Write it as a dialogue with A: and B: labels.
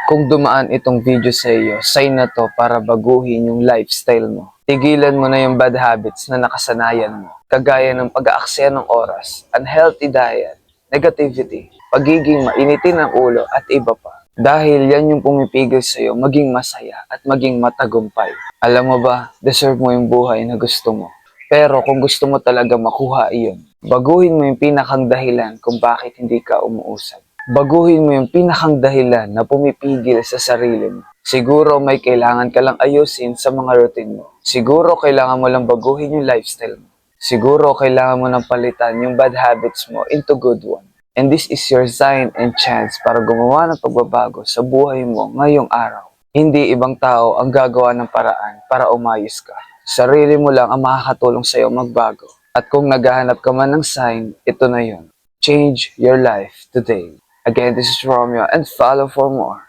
A: Kung dumaan itong video sa iyo, sign na to para baguhin yung lifestyle mo. Tigilan mo na yung bad habits na nakasanayan mo, kagaya ng pag-aaksaya ng oras, unhealthy diet, negativity, pagiging mainitin ng ulo at iba pa. Dahil yan yung pumipigil sa iyo maging masaya at maging matagumpay. Alam mo ba, deserve mo yung buhay na gusto mo. Pero kung gusto mo talaga makuha iyon, baguhin mo yung pinakang dahilan kung bakit hindi ka umuusad. Baguhin mo yung pinakang dahilan na pumipigil sa sarili mo. Siguro may kailangan ka lang ayusin sa mga routine mo. Siguro kailangan mo lang baguhin yung lifestyle mo. Siguro kailangan mo nang palitan yung bad habits mo into good one. And this is your sign and chance para gumawa ng pagbabago sa buhay mo ngayong araw. Hindi ibang tao ang gagawa ng paraan para umayos ka. Sarili mo lang ang makakatulong sa iyo magbago. At kung naghahanap ka man ng sign, ito na yun. Change your life today. Again, this is Romeo and follow for more.